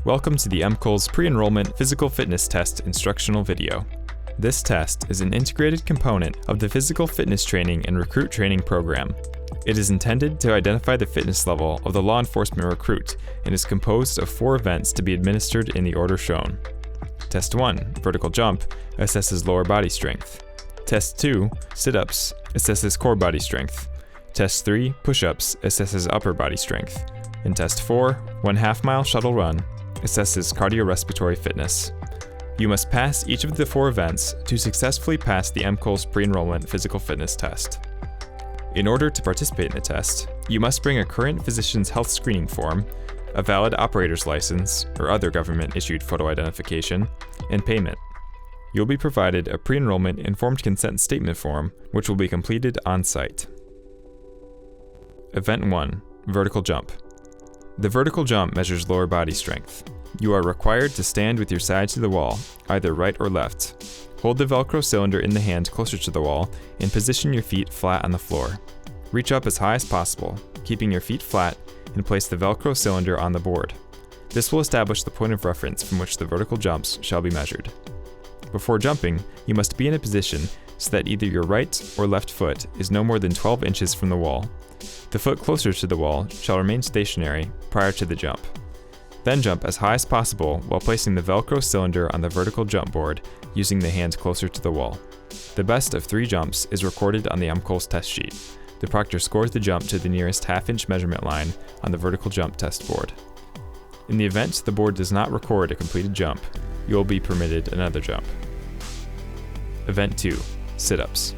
Welcome to the MCOLES Pre-Enrollment Physical Fitness Test instructional video. This test is an integrated component of the Physical Fitness Training and Recruit Training program. It is intended to identify the fitness level of the law enforcement recruit and is composed of 4 events to be administered in the order shown. Test 1, vertical jump, assesses lower body strength. Test 2, sit-ups, assesses core body strength. Test 3, push-ups, assesses upper body strength. And Test 4, 1/2 mile shuttle run, assesses cardiorespiratory fitness. You must pass each of the 4 events to successfully pass the MCOLES Pre-Enrollment Physical Fitness Test. In order to participate in the test, you must bring a current physician's health screening form, a valid operator's license or other government-issued photo identification, and payment. You'll be provided a pre-enrollment informed consent statement form, which will be completed on-site. Event 1, vertical jump. The vertical jump measures lower body strength. You are required to stand with your side to the wall, either right or left. Hold the Velcro cylinder in the hand closer to the wall and position your feet flat on the floor. Reach up as high as possible, keeping your feet flat, and place the Velcro cylinder on the board. This will establish the point of reference from which the vertical jumps shall be measured. Before jumping, you must be in a position so that either your right or left foot is no more than 12 inches from the wall. The foot closer to the wall shall remain stationary prior to the jump. Then jump as high as possible while placing the Velcro cylinder on the vertical jump board using the hand closer to the wall. The best of 3 jumps is recorded on the MCOLES test sheet. The proctor scores the jump to the nearest half-inch measurement line on the vertical jump test board. In the event the board does not record a completed jump, you will be permitted another jump. Event 2, sit-ups.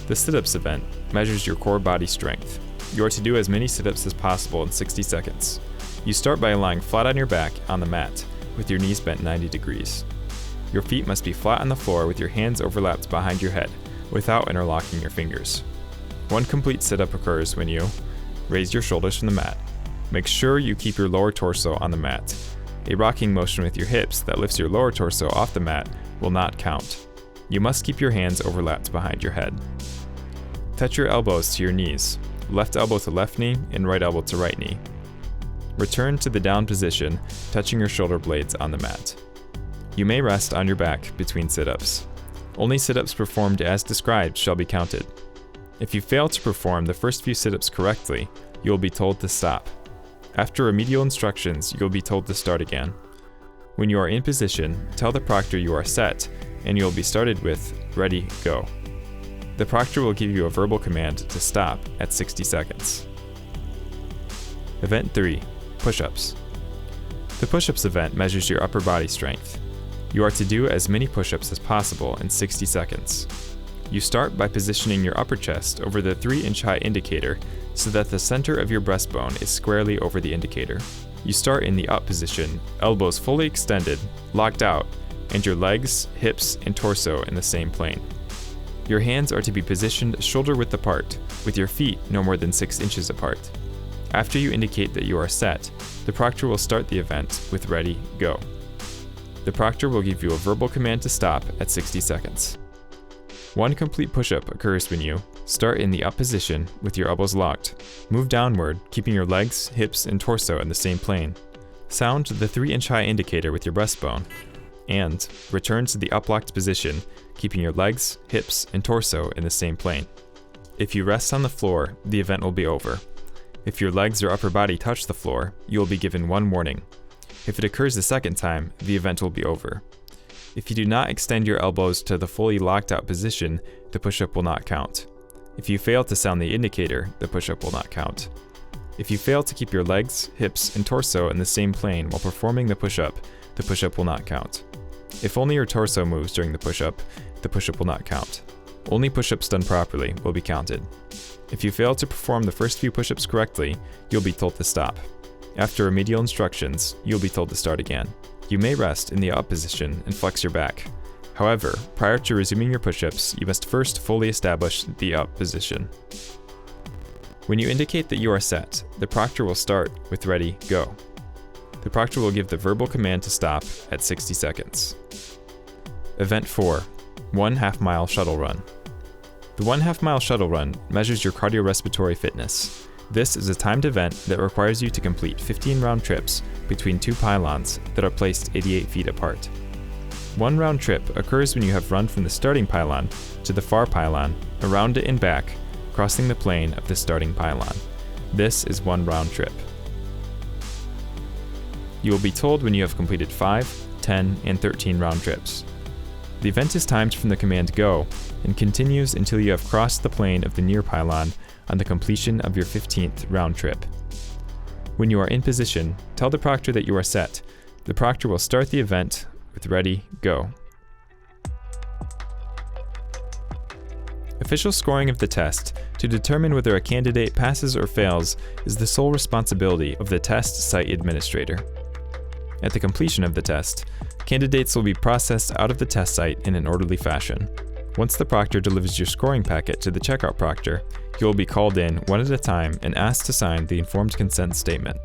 The sit-ups event measures your core body strength. You are to do as many sit-ups as possible in 60 seconds. You start by lying flat on your back on the mat, with your knees bent 90 degrees. Your feet must be flat on the floor with your hands overlapped behind your head, without interlocking your fingers. 1 complete sit-up occurs when you raise your shoulders from the mat. Make sure you keep your lower torso on the mat. A rocking motion with your hips that lifts your lower torso off the mat will not count. You must keep your hands overlapped behind your head. Touch your elbows to your knees, left elbow to left knee and right elbow to right knee. Return to the down position, touching your shoulder blades on the mat. You may rest on your back between sit-ups. Only sit-ups performed as described shall be counted. If you fail to perform the first few sit-ups correctly, you will be told to stop. After remedial instructions, you will be told to start again. When you are in position, tell the proctor you are set, and you will be started with "Ready, go." The proctor will give you a verbal command to stop at 60 seconds. Event 3, push-ups. The push-ups event measures your upper body strength. You are to do as many push-ups as possible in 60 seconds. You start by positioning your upper chest over the 3-inch high indicator so that the center of your breastbone is squarely over the indicator. You start in the up position, elbows fully extended, locked out, and your legs, hips, and torso in the same plane. Your hands are to be positioned shoulder-width apart, with your feet no more than 6 inches apart. After you indicate that you are set, the proctor will start the event with "Ready, go." The proctor will give you a verbal command to stop at 60 seconds. 1 complete push-up occurs when you start in the up position with your elbows locked, move downward, keeping your legs, hips, and torso in the same plane. Sound the 3-inch high indicator with your breastbone, and return to the up-locked position, keeping your legs, hips, and torso in the same plane. If you rest on the floor, the event will be over. If your legs or upper body touch the floor, you will be given 1 warning. If it occurs the second time, the event will be over. If you do not extend your elbows to the fully locked out position, the push-up will not count. If you fail to sound the indicator, the push-up will not count. If you fail to keep your legs, hips, and torso in the same plane while performing the push-up will not count. If only your torso moves during the push-up will not count. Only push-ups done properly will be counted. If you fail to perform the first few push-ups correctly, you'll be told to stop. After remedial instructions, you'll be told to start again. You may rest in the up position and flex your back. However, prior to resuming your push-ups, you must first fully establish the up position. When you indicate that you are set, the proctor will start with "Ready, go." The proctor will give the verbal command to stop at 60 seconds. Event 4, 1/2 mile shuttle run. The 1/2 mile shuttle run measures your cardiorespiratory fitness. This is a timed event that requires you to complete 15 round trips between 2 pylons that are placed 88 feet apart. 1 round trip occurs when you have run from the starting pylon to the far pylon, around it and back, crossing the plane of the starting pylon. This is 1 round trip. You will be told when you have completed 5, 10, and 13 round trips. The event is timed from the command go and continues until you have crossed the plane of the near pylon on the completion of your 15th round trip. When you are in position, tell the proctor that you are set. The proctor will start the event with ready, go. Official scoring of the test to determine whether a candidate passes or fails is the sole responsibility of the test site administrator. At the completion of the test, candidates will be processed out of the test site in an orderly fashion. Once the proctor delivers your scoring packet to the checkout proctor, you will be called in one at a time and asked to sign the informed consent statement.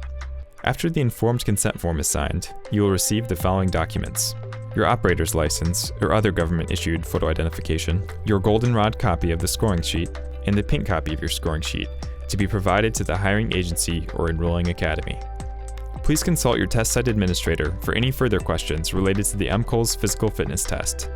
After the informed consent form is signed, you will receive the following documents: your operator's license or other government-issued photo identification, your goldenrod copy of the scoring sheet, and the pink copy of your scoring sheet to be provided to the hiring agency or enrolling academy. Please consult your test site administrator for any further questions related to the MCOLES physical fitness test.